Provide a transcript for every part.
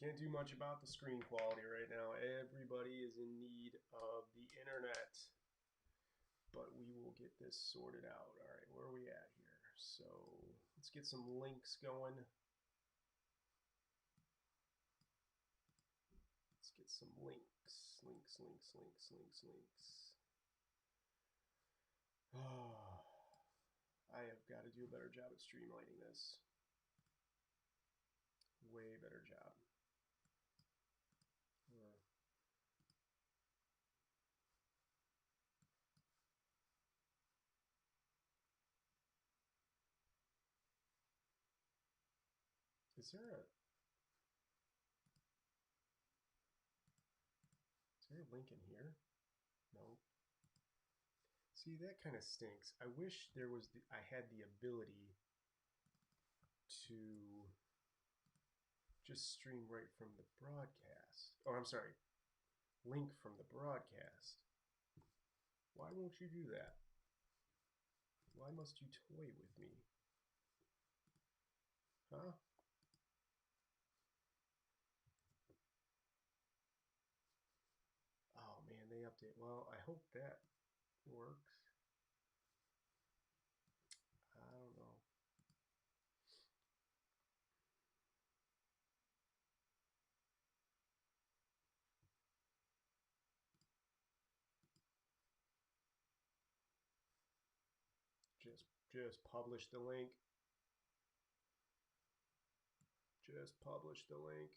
Can't do much about the screen quality right now. Everybody is in need of the internet. But we will get this sorted out. All right, where are we at here? So let's get some links going. Let's get some links. Links. Oh, I have got to do a better job at streamlining this. Way better job. Is there a link in here? No. See, that kind of stinks. I wish there was I had the ability to just stream right from the broadcast. Oh, I'm sorry. Link from the broadcast. Why won't you do that? Why must you toy with me? Huh? Oh man, they update. Well, I hope that works. I don't know. Just publish the link. Just publish the link.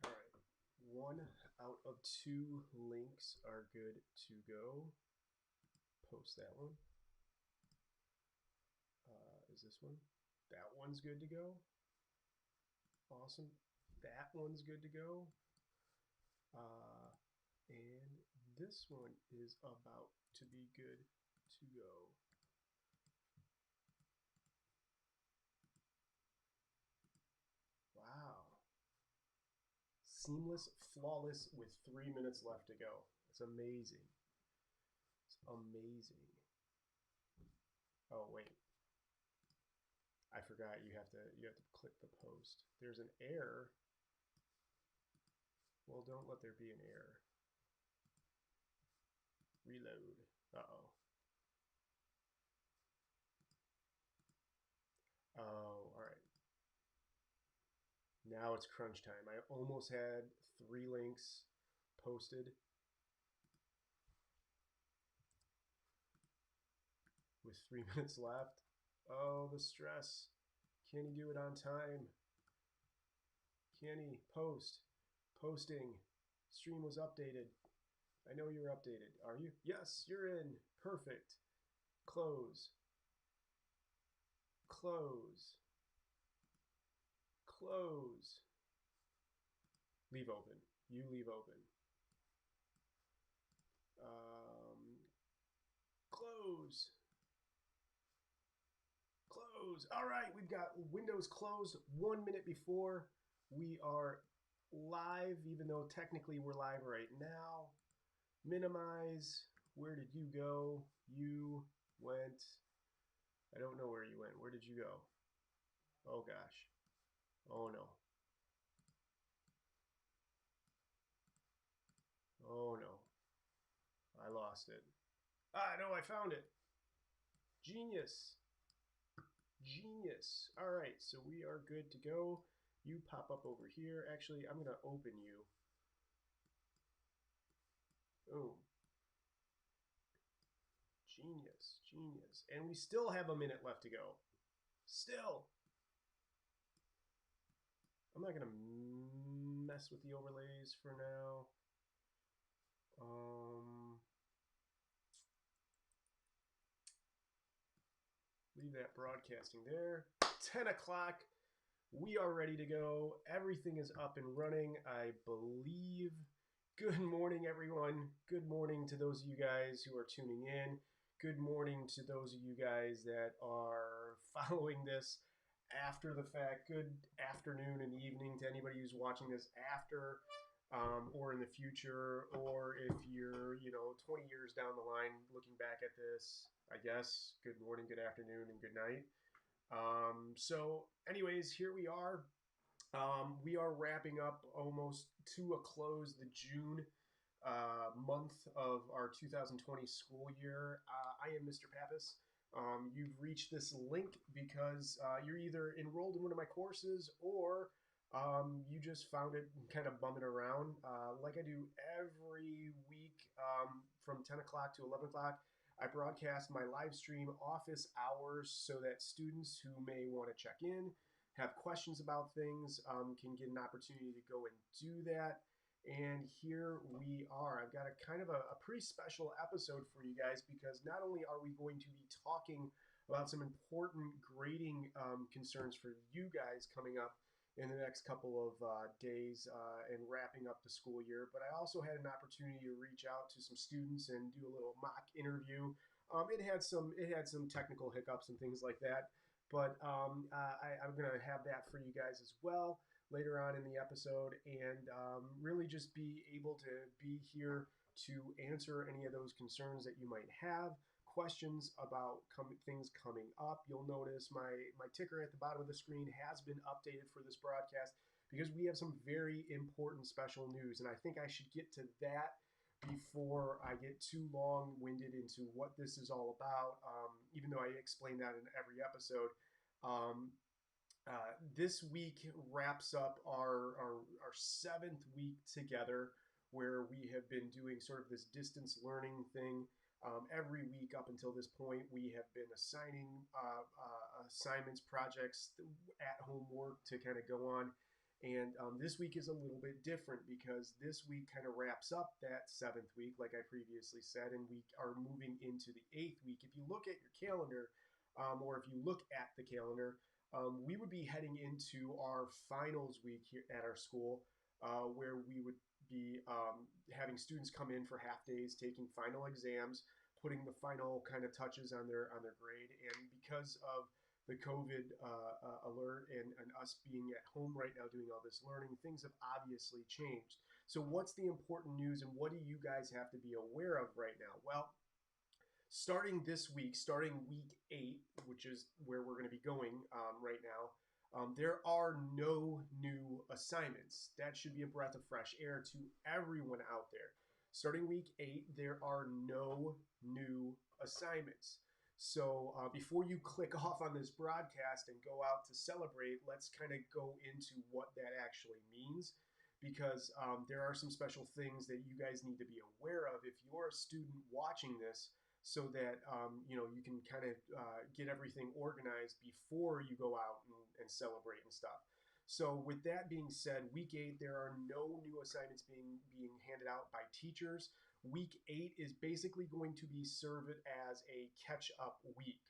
All right. 1 out of 2 links are good to go. Post that one. Is this one? That one's good to go. Awesome. That one's good to go. And this one is about to be good to go. Wow. Seamless, flawless with 3 minutes left to go. It's amazing. It's amazing. Oh, wait. I forgot you have to click the post. There's an error. Well, don't let there be an error. Reload. Uh-oh. Oh, all right. Now it's crunch time. I almost had 3 links posted with 3 minutes left. Oh, the stress. Can he do it on time? Can he post? Posting. Stream was updated. I know you're updated. Are you? Yes, you're in. Perfect. Close. Close. Close. Leave open. You leave open. Close. Close. All right, we've got Windows closed 1 minute before we are live, even though technically we're live right now. Minimize. Where did you go? You went. I don't know where you went. Where did you go? Oh gosh. Oh no. Oh no. I lost it. Ah, no, I found it. Genius. Genius. All right, so we are good to go. You pop up over here. Actually, I'm going to open you. Boom. Genius. Genius. And we still have a minute left to go. Still. I'm not going to mess with the overlays for now. Leave that broadcasting there. 10 o'clock. We are ready to go. Everything is up and running, I believe. Good morning, everyone. Good morning to those of you guys who are tuning in. Good morning to those of you guys that are following this after the fact. Good afternoon and evening to anybody who's watching this after or in the future, or if you're, 20 years down the line looking back at this, I guess. Good morning, good afternoon, and good night. So, anyways, here we are. We are wrapping up almost to a close the June month of our 2020 school year. I am Mr. Pappas. You've reached this link because you're either enrolled in one of my courses or you just found it kind of bumming around. Like I do every week from 10 o'clock to 11 o'clock. I broadcast my live stream office hours so that students who may want to check in, have questions about things, can get an opportunity to go and do that. And here we are. I've got a kind of a pretty special episode for you guys because not only are we going to be talking about some important grading concerns for you guys coming up in the next couple of days and wrapping up the school year, but I also had an opportunity to reach out to some students and do a little mock interview. It had some technical hiccups and things like that, but I'm going to have that for you guys as well later on in the episode, and really just be able to be here to answer any of those concerns that you might have, questions about things coming up. You'll notice my ticker at the bottom of the screen has been updated for this broadcast because we have some very important special news, and I think I should get to that before I get too long-winded into what this is all about, even though I explain that in every episode. This week wraps up our 7th week together, where we have been doing sort of this distance learning thing. Every week up until this point, we have been assigning assignments, projects, at-home work to kind of go on. And this week is a little bit different because this week kind of wraps up that 7th week, like I previously said, and we are moving into the 8th week. If you look at your calendar, or if you look at the calendar, we would be heading into our finals week here at our school, where we would be having students come in for half days, taking final exams, putting the final kind of touches on their grade. And because of the COVID alert and us being at home right now doing all this learning, things have obviously changed. So what's the important news and what do you guys have to be aware of right now? Well, starting this week, starting week 8, which is where we're going to be going right now, there are no new assignments. That should be a breath of fresh air to everyone out there. Starting week 8, there are no new assignments. So before you click off on this broadcast and go out to celebrate, let's kind of go into what that actually means, because there are some special things that you guys need to be aware of if you're a student watching this, so that you can kind of get everything organized before you go out and celebrate and stuff. So with that being said, week 8, there are no new assignments being handed out by teachers. Week 8 is basically going to be served as a catch-up week.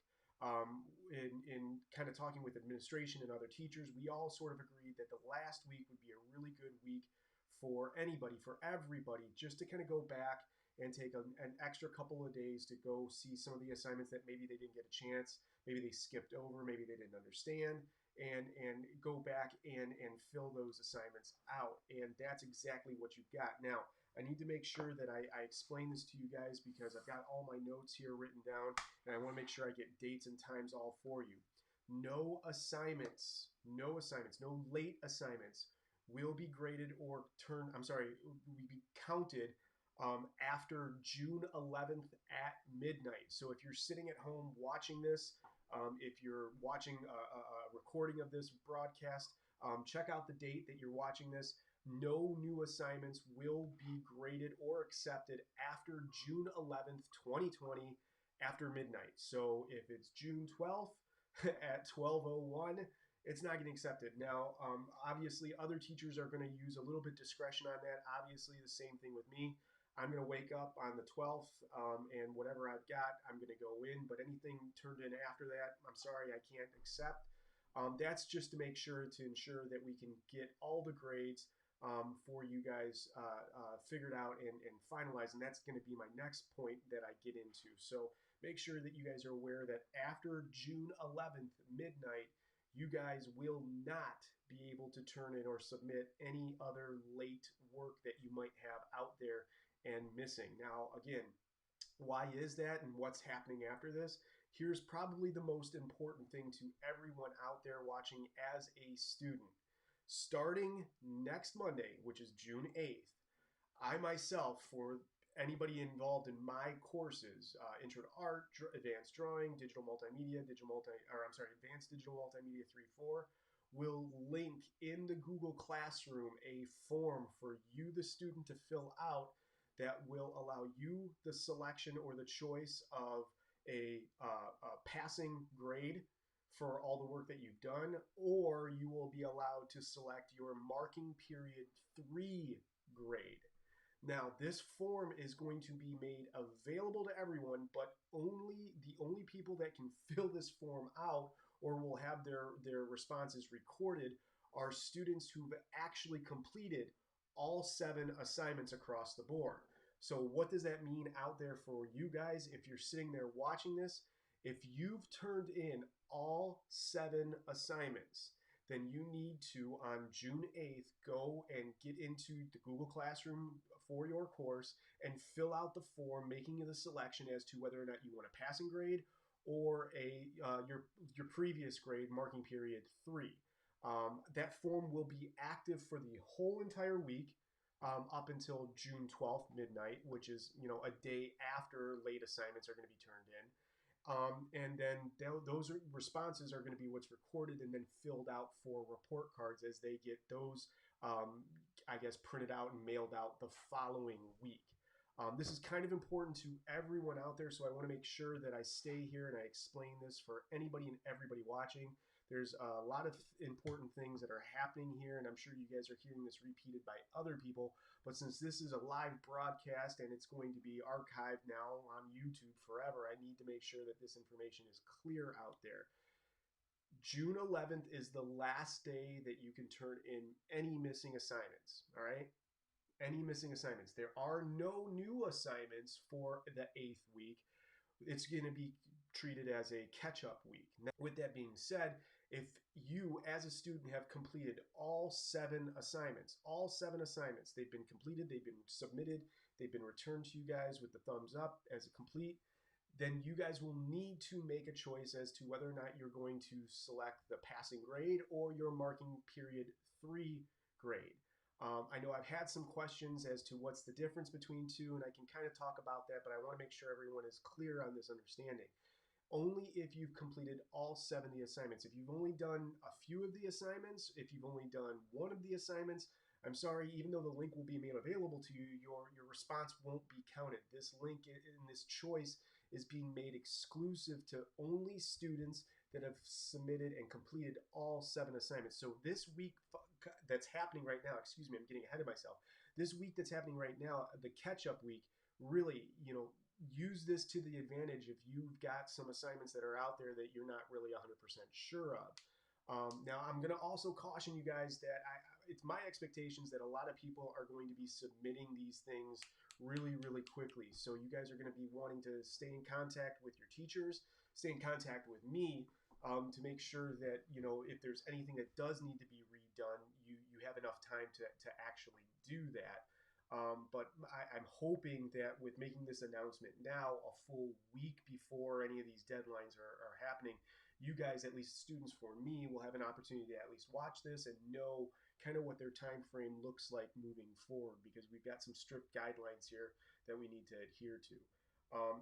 In kind of talking with administration and other teachers, we all sort of agreed that the last week would be a really good week for anybody, for everybody, just to kind of go back and take an extra couple of days to go see some of the assignments that maybe they didn't get a chance, maybe they skipped over, maybe they didn't understand, and go back and fill those assignments out. And that's exactly what you've got. Now, I need to make sure that I explain this to you guys because I've got all my notes here written down, and I want to make sure I get dates and times all for you. No assignments, no late assignments will be graded or will be counted after June 11th at midnight. So if you're sitting at home watching this, if you're watching a recording of this broadcast, check out the date that you're watching this. No new assignments will be graded or accepted after June 11th, 2020, after midnight. So if it's June 12th at 12:01, it's not getting accepted. Now, obviously, other teachers are going to use a little bit discretion on that. Obviously, the same thing with me. I'm going to wake up on the 12th, and whatever I've got, I'm going to go in. But anything turned in after that, I'm sorry, I can't accept. That's just to make sure to ensure that we can get all the grades for you guys figured out and finalized. And that's going to be my next point that I get into. So make sure that you guys are aware that after June 11th, midnight, you guys will not be able to turn in or submit any other late work that you might have out there and missing. Now, again, why is that and what's happening after this? Here's probably the most important thing to everyone out there watching as a student. Starting next Monday, which is June 8th, I myself, for anybody involved in my courses, Intro to Art, Advanced Drawing, Advanced Digital Multimedia 3-4, will link in the Google Classroom a form for you, the student, to fill out that will allow you the selection or the choice of a passing grade for all the work that you've done, or you will be allowed to select your marking period 3 grade. Now, this form is going to be made available to everyone, but the only people that can fill this form out or will have their responses recorded are students who've actually completed all 7 assignments across the board. So what does that mean out there for you guys? If you're sitting there watching this, if you've turned in all 7 assignments, then you need to, on June 8th, go and get into the Google Classroom for your course and fill out the form, making the selection as to whether or not you want a passing grade or your previous grade, marking period 3. That form will be active for the whole entire week up until June 12th, midnight, which is a day after late assignments are going to be turned in. And then those responses are going to be what's recorded and then filled out for report cards as they get those, I guess, printed out and mailed out the following week. This is kind of important to everyone out there, so I want to make sure that I stay here and I explain this for anybody and everybody watching. There's a lot of important things that are happening here, and I'm sure you guys are hearing this repeated by other people. But since this is a live broadcast and it's going to be archived now on YouTube forever, I need to make sure that this information is clear out there. June 11th is the last day that you can turn in any missing assignments, all right? Any missing assignments. There are no new assignments for the 8th week. It's going to be treated as a catch-up week. Now, with that being said, if you as a student have completed all 7 assignments, they've been completed, they've been submitted, they've been returned to you guys with the thumbs up as a complete, then you guys will need to make a choice as to whether or not you're going to select the passing grade or your marking period 3 grade. I know I've had some questions as to what's the difference between 2, and I can kind of talk about that, but I want to make sure everyone is clear on this understanding. Only if you've completed all 70 assignments. If you've only done a few of the assignments, if you've only done one of the assignments, I'm sorry, even though the link will be made available to you, your response won't be counted. This link and this choice is being made exclusive to only students that have submitted and completed all 7 assignments. So this week that's happening right now, excuse me, I'm getting ahead of myself. This week that's happening right now, the catch-up week, really, use this to the advantage if you've got some assignments that are out there that you're not really 100% sure of. Now, I'm going to also caution you guys that it's my expectations that a lot of people are going to be submitting these things really, really quickly. So you guys are going to be wanting to stay in contact with your teachers, stay in contact with me to make sure that, if there's anything that does need to be redone, you have enough time to actually do that. But I'm hoping that with making this announcement now, a full week before any of these deadlines are happening, you guys, at least students for me, will have an opportunity to at least watch this and know kind of what their time frame looks like moving forward, because we've got some strict guidelines here that we need to adhere to.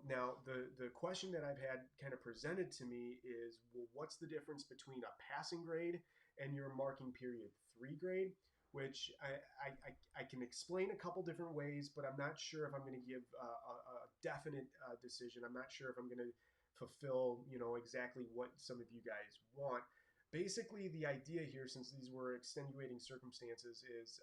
Now, the question that I've had kind of presented to me is, well, what's the difference between a passing grade and your marking period 3 grade? Which I can explain a couple different ways, but I'm not sure if I'm going to give a definite decision. I'm not sure if I'm going to fulfill, exactly what some of you guys want. Basically, the idea here, since these were extenuating circumstances, is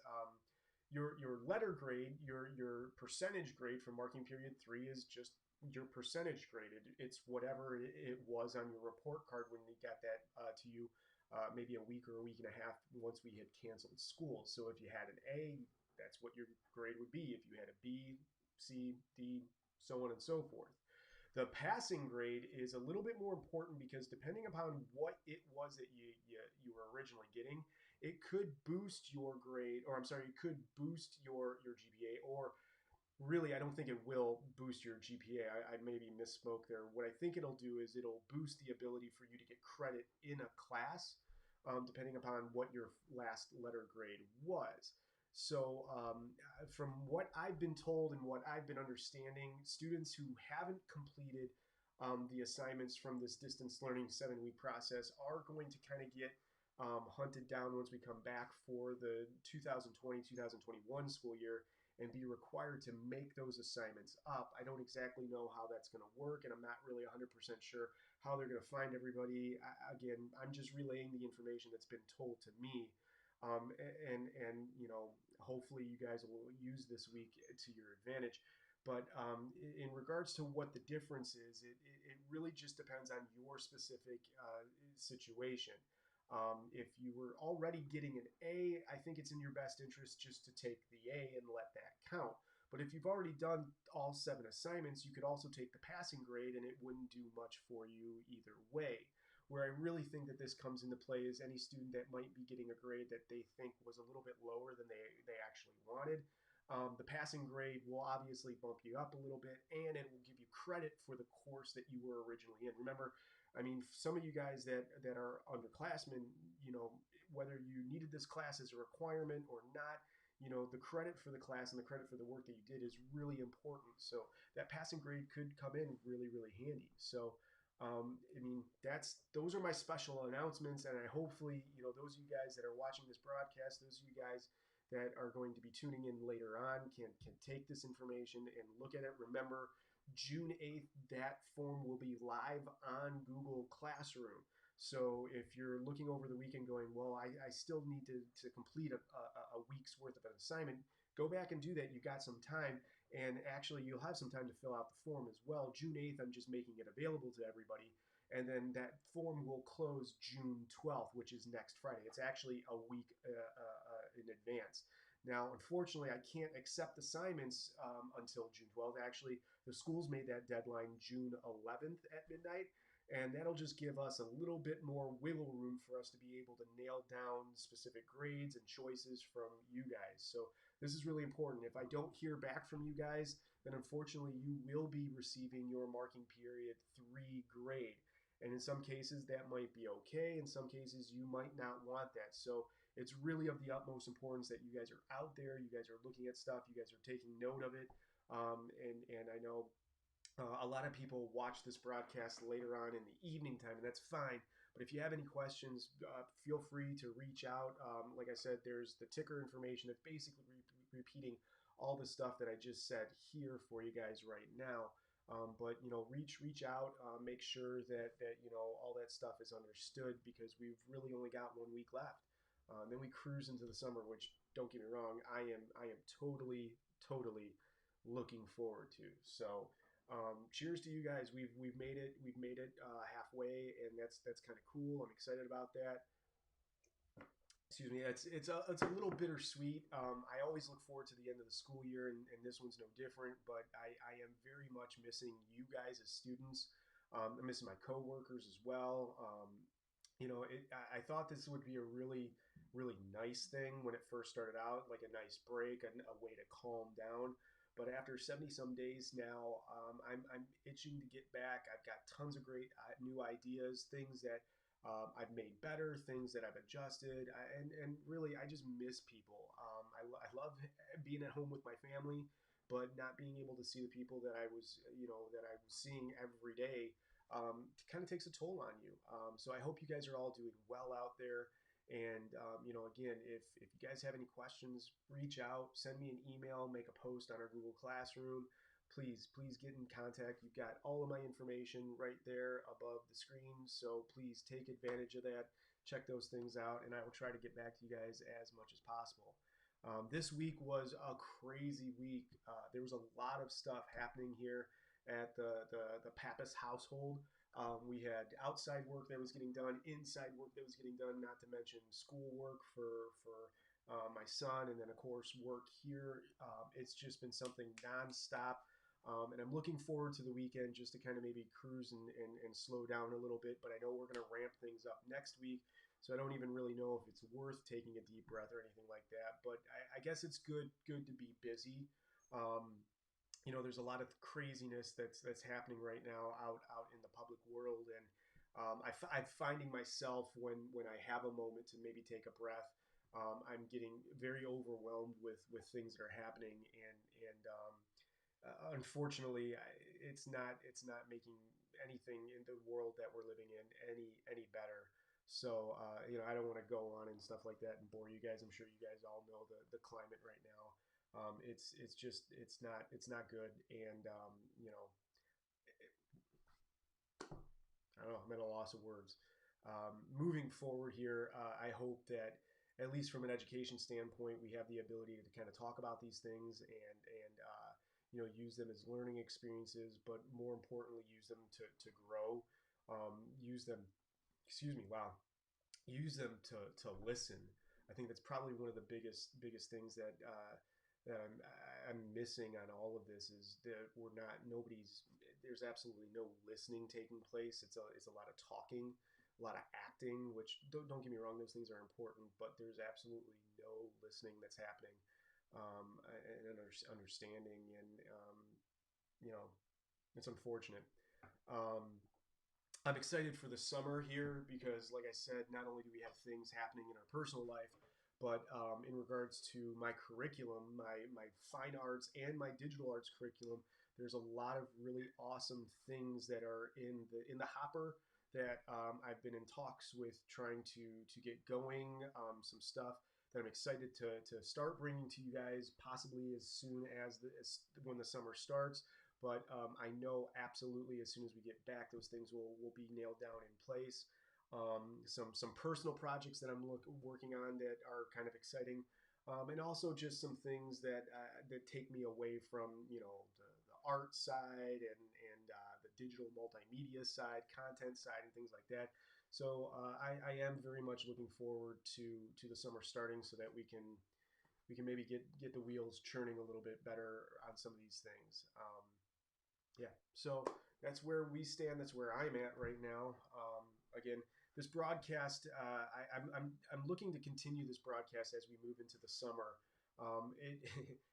your letter grade, your percentage grade for marking period 3 is just your percentage grade. It's whatever it was on your report card when they got that to you, maybe a week or a week and a half once we had canceled school. So if you had an A, that's what your grade would be. If you had a B, C, D, so on and so forth. The passing grade is a little bit more important because depending upon what it was that you were originally getting, it could boost your grade, or I'm sorry, it could boost your GPA, or really, I don't think it will boost your GPA. I maybe misspoke there. What I think it'll do is it'll boost the ability for you to get credit in a class, depending upon what your last letter grade was. So, from what I've been told and what I've been understanding, students who haven't completed the assignments from this distance learning 7-week process are going to kind of get hunted down once we come back for the 2020-2021 school year and be required to make those assignments up. I don't exactly know how that's going to work, and I'm not really 100% sure how they're going to find everybody. Again, I'm just relaying the information that's been told to me. And hopefully you guys will use this week to your advantage. But in regards to what the difference is, it really just depends on your specific situation. If you were already getting an A, I think it's in your best interest just to take the A and let that count. But if you've already done all 7 assignments, you could also take the passing grade and it wouldn't do much for you either way. Where I really think that this comes into play is any student that might be getting a grade that they think was a little bit lower than they actually wanted. The passing grade will obviously bump you up a little bit, and it will give you credit for the course that you were originally in. Remember, I mean, some of you guys that are underclassmen, whether you needed this class as a requirement or not, the credit for the class and the credit for the work that you did is really important. So that passing grade could come in really, really handy. So, I mean, those are my special announcements, and I hopefully, those of you guys that are watching this broadcast, those of you guys that are going to be tuning in later on can take this information and look at it. Remember, June 8th, that form will be live on Google Classroom. So if you're looking over the weekend going, well, I still need to complete a week's worth of an assignment, go back and do that. You've got some time, and actually you'll have some time to fill out the form as well. June 8th, I'm just making it available to everybody. And then that form will close June 12th, which is next Friday. It's actually a week in advance. Now, unfortunately, I can't accept assignments until June 12th. Actually, the schools made that deadline June 11th at midnight, and that'll just give us a little bit more wiggle room for us to be able to nail down specific grades and choices from you guys. So this is really important. If I don't hear back from you guys, then unfortunately you will be receiving your marking period 3 grade. And in some cases that might be okay. In some cases you might not want that. So it's really of the utmost importance that you guys are out there, you guys are looking at stuff, you guys are taking note of it. And I know a lot of people watch this broadcast later on in the evening time, and that's fine. But if you have any questions, feel free to reach out. Like I said, there's the ticker information that's basically repeating all the stuff that I just said here for you guys right now. But reach out, make sure that all that stuff is understood, because we've really only got 1 week left. Then we cruise into the summer, which, don't get me wrong, I am totally looking forward to. So cheers to you guys. We've made it halfway, and that's kind of cool. I'm excited about that. Excuse me. It's a little bittersweet. I always look forward to the end of the school year, and this one's no different. But I am very much missing you guys as students. I'm missing my coworkers as well. I thought this would be a really nice thing when it first started out, like a nice break, a way to calm down. But after 70 some days now, I'm itching to get back. I've got tons of great new ideas, things that I've made better, things that I've adjusted, and really I just miss people. I love being at home with my family, but not being able to see the people that I was seeing every day kind of takes a toll on you. So I hope you guys are all doing well out there. And again, if you guys have any questions, reach out, send me an email, make a post on our Google Classroom. Please get in contact. You've got all of my information right there above the screen, so please take advantage of that. Check those things out, and I will try to get back to you guys as much as possible. This week was a crazy week. There was a lot of stuff happening here at the Pappas household. We had outside work that was getting done, inside work that was getting done, not to mention school work for my son, and then of course work here. It's just been something nonstop. And I'm looking forward to the weekend just to kind of maybe cruise and slow down a little bit. But I know we're going to ramp things up next week. So I don't even really know if it's worth taking a deep breath or anything like that. But I guess it's good to be busy. Um, there's a lot of craziness that's happening right now out in the public world, and I'm finding myself when I have a moment to maybe take a breath, I'm getting very overwhelmed with things that are happening, and unfortunately, it's not making anything in the world that we're living in any better. So I don't want to go on and stuff like that and bore you guys. I'm sure you guys all know the climate right now. It's just it's not good, and I don't know. I'm at a loss of words. Moving forward here, I hope that at least from an education standpoint, we have the ability to kind of talk about these things and use them as learning experiences, but more importantly, use them to grow. Use them. Excuse me. Wow. Use them to listen. I think that's probably one of the biggest things that I'm missing on all of this is that there's absolutely no listening taking place. It's a lot of talking, a lot of acting, which don't get me wrong, those things are important, but there's absolutely no listening that's happening, and understanding, and you know it's unfortunate. Um, I'm excited for the summer here because, like I said, not only do we have things happening in our personal life, but in regards to my curriculum, my fine arts and my digital arts curriculum, there's a lot of really awesome things that are in the hopper that I've been in talks with trying to get going. Some stuff that I'm excited to start bringing to you guys, possibly as soon as when the summer starts. But I know absolutely as soon as we get back, those things will be nailed down in place. Some personal projects that I'm working on that are kind of exciting, and also just some things that take me away from the art side and the digital multimedia side, content side, and things like that. So I am very much looking forward to the summer starting so that we can maybe get the wheels churning a little bit better on some of these things. Yeah, so that's where we stand. That's where I'm at right now. Again, this broadcast, I'm looking to continue this broadcast as we move into the summer.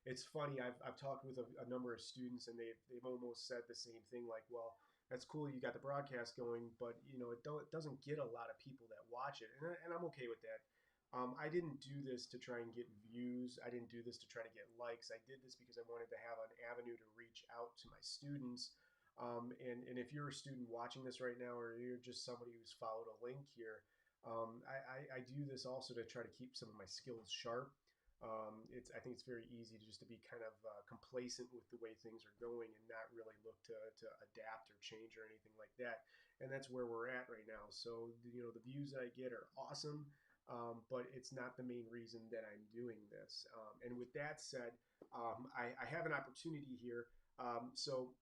It's funny. I've talked with a number of students, and they've almost said the same thing. Like, well, that's cool. You got the broadcast going, but it doesn't get a lot of people that watch it, and I'm okay with that. I didn't do this to try and get views. I didn't do this to try to get likes. I did this because I wanted to have an avenue to reach out to my students. And if you're a student watching this right now, or you're just somebody who's followed a link here, I do this also to try to keep some of my skills sharp. I think it's very easy just to be kind of complacent with the way things are going and not really look to adapt or change or anything like that. And that's where we're at right now. So the views that I get are awesome. But it's not the main reason that I'm doing this. And with that said, I have an opportunity here. So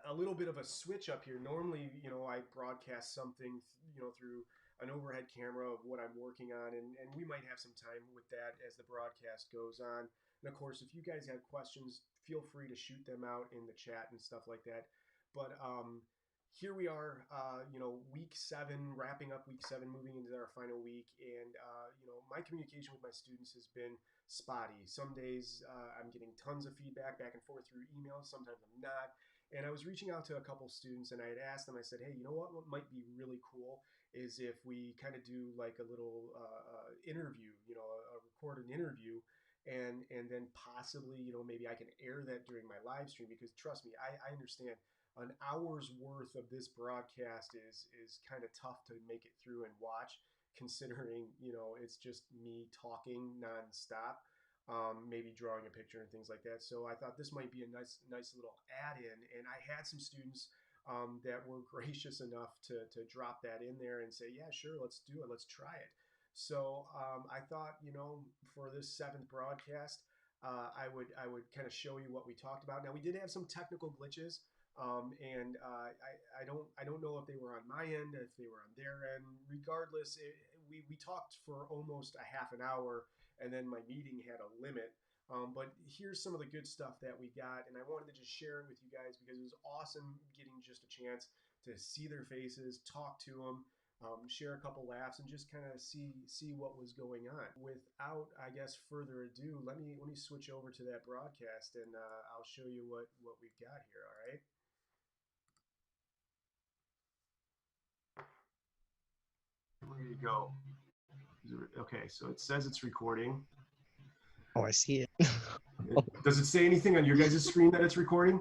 a little bit of a switch up here. Normally, I broadcast something, through an overhead camera of what I'm working on, and we might have some time with that as the broadcast goes on. And of course, if you guys have questions, feel free to shoot them out in the chat and stuff like that. But here we are, week 7, wrapping up week 7, moving into our final week. And, my communication with my students has been spotty. Some days I'm getting tons of feedback back and forth through email. Sometimes I'm not. And I was reaching out to a couple students, and I had asked them, I said, hey, you know what might be really cool is if we kind of do like a little interview, a recorded interview, and then possibly, maybe I can air that during my live stream, because trust me, I understand an hour's worth of this broadcast is kind of tough to make it through and watch, considering it's just me talking nonstop, maybe drawing a picture and things like that. So I thought this might be a nice little add-in, and I had some students that were gracious enough to drop that in there and say, yeah, sure, let's do it, let's try it. So I thought, for this seventh broadcast, I would kind of show you what we talked about. Now we did have some technical glitches, and I don't know if they were on my end, if they were on their end. Regardless, we talked for almost a half an hour, and then my meeting had a limit. But here's some of the good stuff that we got, and I wanted to just share it with you guys because it was awesome getting just a chance to see their faces, talk to them, share a couple laughs, and just kind of see what was going on. Without, I guess, further ado, let me switch over to that broadcast, and I'll show you what we've got here. All right. There you go. Okay, so it says it's recording. Oh, I see it. Does it say anything on your guys' screen that it's recording?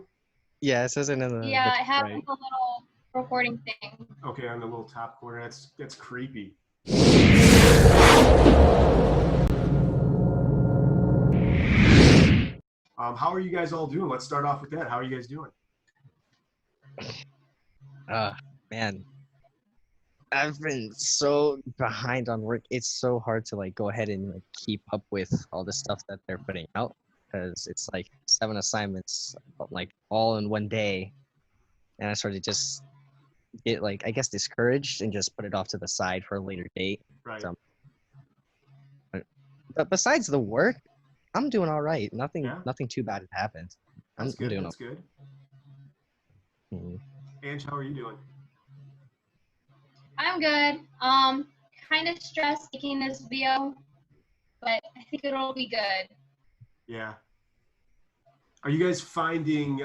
Yeah, it says it in the Yeah, it has right. a little recording thing. Okay, on the little top corner. That's creepy. How are you guys all doing? Let's start off with that. How are you guys doing? Man, I've been so behind on work. It's so hard to like go ahead and like keep up with all the stuff that they're putting out because it's like 7 assignments like all in one day, and I sort of just get like I guess discouraged and just put it off to the side for a later date. Right. So, but besides the work, I'm doing all right. Nothing too bad has happened. That's I'm good. doing That's good. okay. Ange, how are you doing? I'm good. Kind of stressed making this video, but I think it'll be good. Yeah. Are you guys finding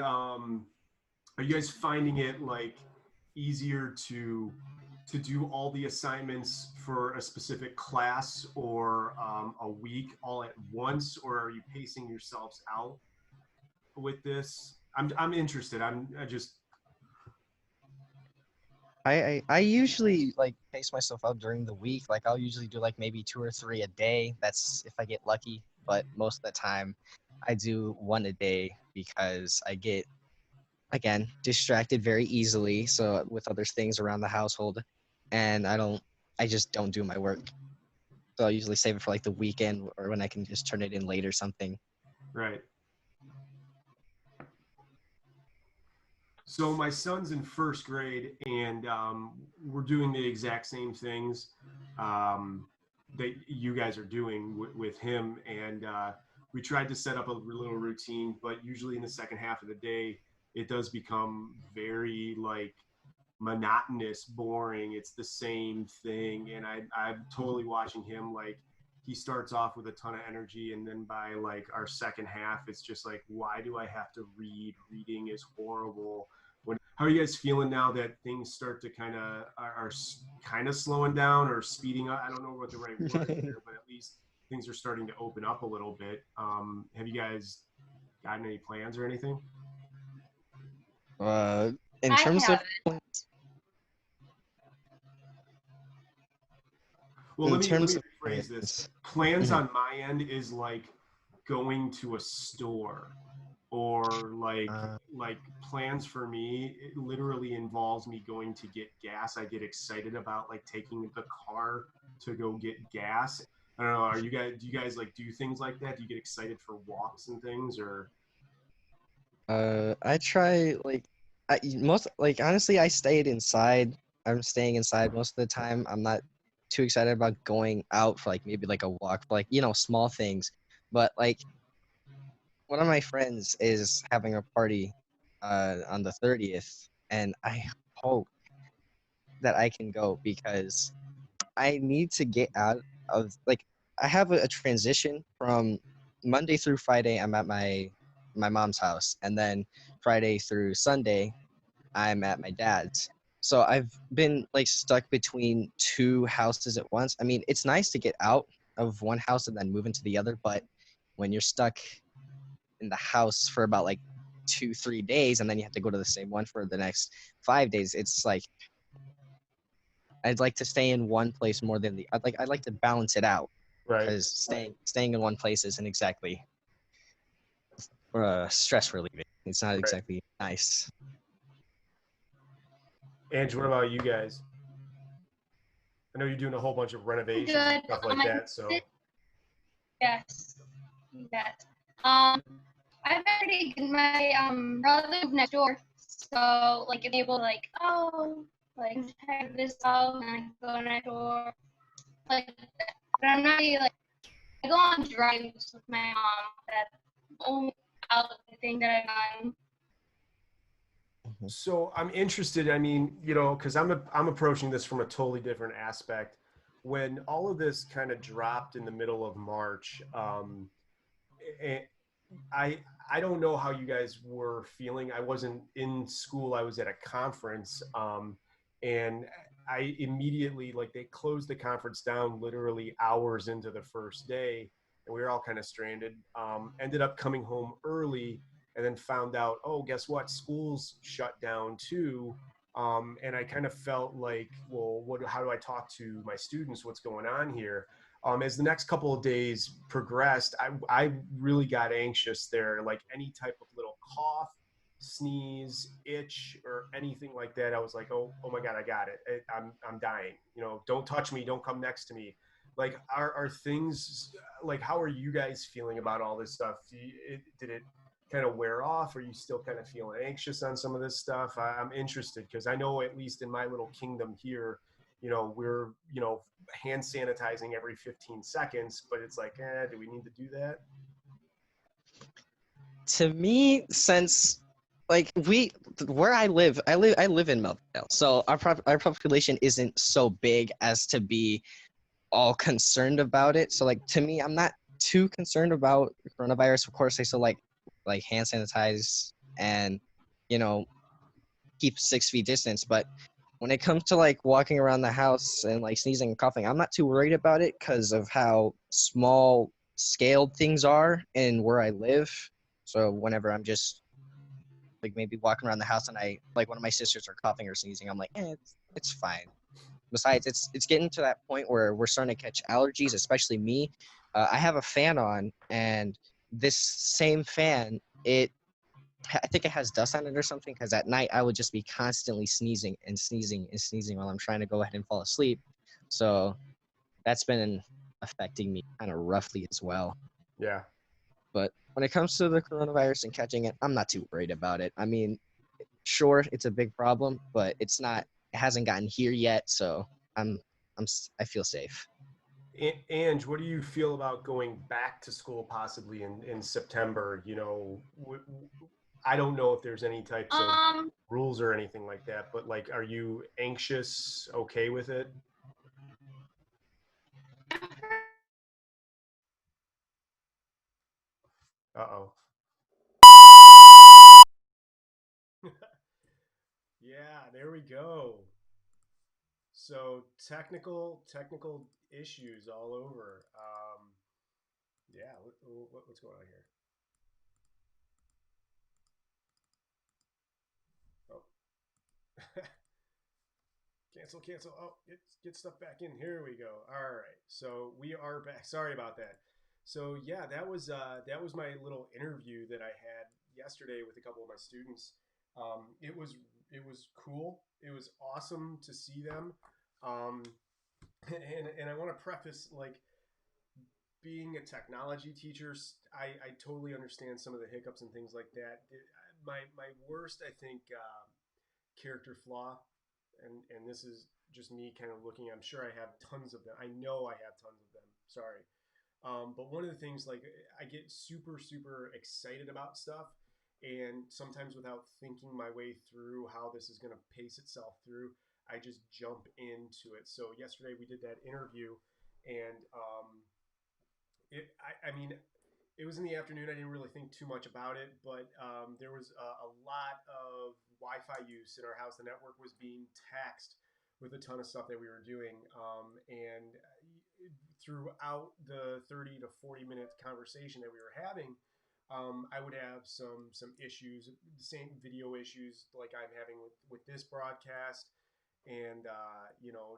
it like easier to do all the assignments for a specific class or a week all at once, or are you pacing yourselves out with this? I'm interested. I just I usually like pace myself out during the week. Like I'll usually do like maybe 2 or 3 a day. That's if I get lucky. But most of the time, I do one a day because I get again distracted very easily. So with other things around the household, and I just don't do my work. So I usually save it for like the weekend or when I can just turn it in late or something. right. So my son's in first grade, and we're doing the exact same things that you guys are doing with him. And we tried to set up a little routine, but usually in the second half of the day, it does become very like monotonous, boring. It's the same thing, and I'm totally watching him like he starts off with a ton of energy, and then by like our second half, it's just like, why do I have to read? Reading is horrible. How are you guys feeling now that things start to kind of are kind of slowing down or speeding up? I don't know what the right word is there, but at least things are starting to open up a little bit. Have you guys gotten any plans or anything? In I terms of haven't. Well, in let me terms of rephrase this. plans, Plans mhm. on my end is like going to a store, or Uh, like plans for me, it literally involves me going to get gas. I get excited about like taking the car to go get gas. I don't know. Do you guys like do things like that? Do you get excited for walks and things, or I try like most like honestly, I stayed inside. I'm staying inside most of the time. I'm not too excited about going out for like maybe like a walk for like small things. But like one of my friends is having a party on the 30th, and I hope that I can go because I need to get out of like I have a transition from Monday through Friday. I'm at my mom's house, and then Friday through Sunday I'm at my dad's. So I've been like stuck between two houses at once. I mean, it's nice to get out of one house and then move into the other, but when you're stuck in the house for about like 2 3 days and then you have to go to the same one for the next 5 days, it's like I'd like to stay in one place more than the I'd like to balance it out right? because staying in one place isn't exactly stress relieving. It's not Right. exactly nice. Ange, what about you guys? I know you're doing a whole bunch of I'm renovations and good. stuff like I that. So yes, yes. I've already my brother moved next door, so like I'm able to like like check this out and like go next door like that. But I'm not really, like I go on drives with my mom. That's the only out thing that I've done. Mhm. So I'm interested. I mean, because I'm approaching this from a totally different aspect. When all of this kind of dropped in the middle of March, eh, I I don't know how you guys were feeling. I wasn't in school. I was at a conference, and I immediately like they closed the conference down literally hours into the first day, and we were all kind of stranded. Ended up coming home early, and then found out, oh, guess what? School's shut down too. And I kind of felt like, well, what? How do I talk to my students? What's going on here? As the next couple of days progressed, I really got anxious there. Like any type of little cough, sneeze, itch, or anything like that, I was like, oh my God, I got it. I'm dying. Don't touch me. Don't come next to me. Like, are things like, how are you guys feeling about all this stuff? Did it kind of wear off? Are you still kind of feeling anxious on some of this stuff? I'm interested because I know, at least in my little kingdom here, we're hand sanitizing every 15 seconds, but it's like, do we need to do that? To me, since like we where I live in Melville, so our population isn't so big as to be all concerned about it. So like to me, I'm not too concerned about coronavirus. Of course, I still like hand sanitize and you know keep 6 feet distance. But when it comes to like walking around the house and like sneezing and coughing, I'm not too worried about it because of how small scaled things are and where I live. So whenever I'm just like maybe walking around the house and I like one of my sisters are coughing or sneezing, I'm like, it's fine. Besides, it's getting to that point where we're starting to catch allergies, especially me. I have a fan on, and this same fan, I think it has dust on it or something. Because at night I would just be constantly sneezing and sneezing and sneezing while I'm trying to go ahead and fall asleep. So that's been affecting me kind of roughly as well. Yeah. But when it comes to the coronavirus and catching it, I'm not too worried about it. I mean, sure, it's a big problem, but it's not. It hasn't gotten here yet, so I'm I feel safe. Ange, what do you feel about going back to school possibly in September? I don't know if there's any types of Um, rules or anything like that, but like, are you anxious, okay with it? Uh-oh. Yeah, there we go. So technical issues all over. Yeah, what's going on here? Oh, cancel. Oh, get stuff back in. Here we go. All right, so we are back. Sorry about that. So yeah, that was my little interview that I had yesterday with a couple of my students. It was cool. It was awesome to see them. Um, and I want to preface, like, being a technology teacher, I totally understand some of the hiccups and things like that. My worst, I think, character flaw, and this is just me kind of looking. I'm sure I have tons of them. I know I have tons of them. Sorry. But one of the things, like, I get super excited about stuff, and sometimes without thinking my way through how this is going to pace itself through, I just jump into it. So yesterday we did that interview, and I mean, it was in the afternoon. I didn't really think too much about it, but there was a lot of Wi-Fi use in our house. The network was being taxed with a ton of stuff that we were doing, and throughout the 30 to 40 minute conversation that we were having, I would have some issues, the same video issues like I'm having with this broadcast, and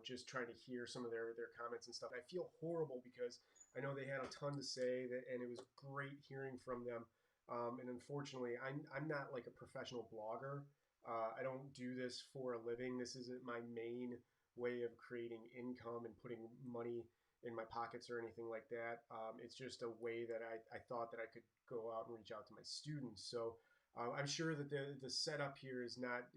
just trying to hear some of their comments and stuff. I feel horrible because I know they had a ton to say, and it was great hearing from them. And unfortunately, I'm not like a professional blogger. I don't do this for a living. This isn't my main way of creating income and putting money in my pockets or anything like that. It's just a way that I thought that I could go out and reach out to my students. So I'm sure that the setup here is not,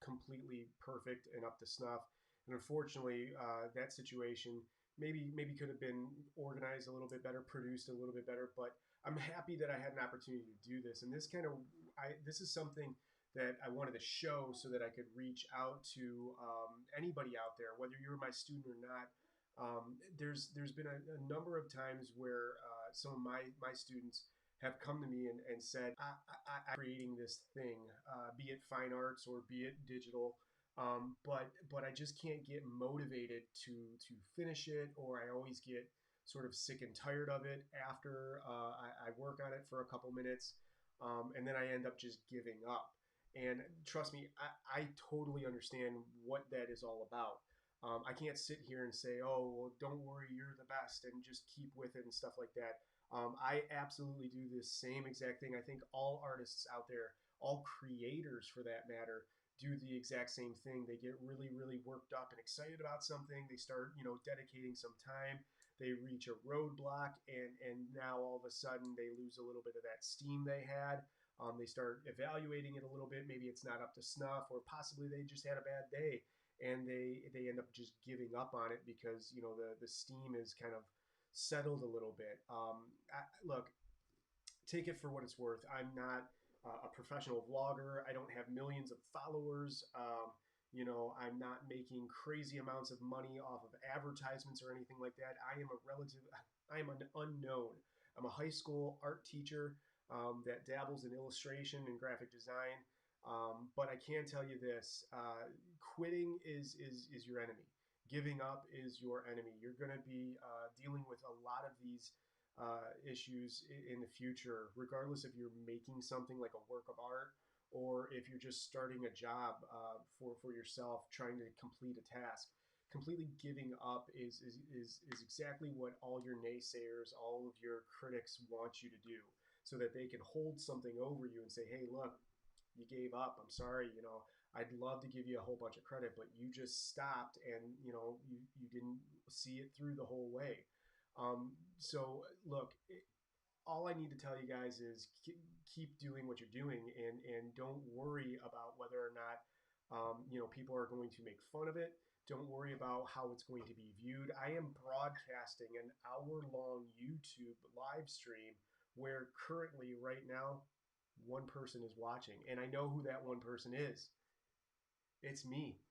completely perfect and up to snuff. And unfortunately, that situation maybe could have been organized a little bit better, produced a little bit better. But I'm happy that I had an opportunity to do this. And this is something that I wanted to show so that I could reach out to anybody out there, whether you're my student or not. There's been a number of times where some of my students have come to me and said, I'm creating this thing, be it fine arts or be it digital, but I just can't get motivated to finish it, or I always get sort of sick and tired of it after I work on it for a couple minutes, and then I end up just giving up. And trust me, I totally understand what that is all about. I can't sit here and say, oh, well, don't worry, you're the best, and just keep with it and stuff like that. I absolutely do this same exact thing. I think all artists out there, all creators for that matter, do the exact same thing. They get really, really worked up and excited about something. They start, dedicating some time. They reach a roadblock, and now all of a sudden they lose a little bit of that steam they had. They start evaluating it a little bit. Maybe it's not up to snuff, or possibly they just had a bad day, and they end up just giving up on it because the steam is kind of settled a little bit. Look, take it for what it's worth. I'm not a professional vlogger. I don't have millions of followers. I'm not making crazy amounts of money off of advertisements or anything like that. I am an unknown. I'm a high school art teacher that dabbles in illustration and graphic design. But I can tell you this: quitting is your enemy. Giving up is your enemy. You're going to be dealing with a lot of these issues in the future, regardless if you're making something like a work of art or if you're just starting a job for yourself, trying to complete a task. Completely giving up is exactly what all your naysayers, all of your critics want you to do, so that they can hold something over you and say, hey, look, you gave up. I'm sorry, I'd love to give you a whole bunch of credit, but you just stopped, and you didn't see it through the whole way. So look, all I need to tell you guys is keep doing what you're doing, and don't worry about whether or not people are going to make fun of it. Don't worry about how it's going to be viewed. I am broadcasting an hour-long YouTube live stream where currently, right now, one person is watching, and I know who that one person is. It's me.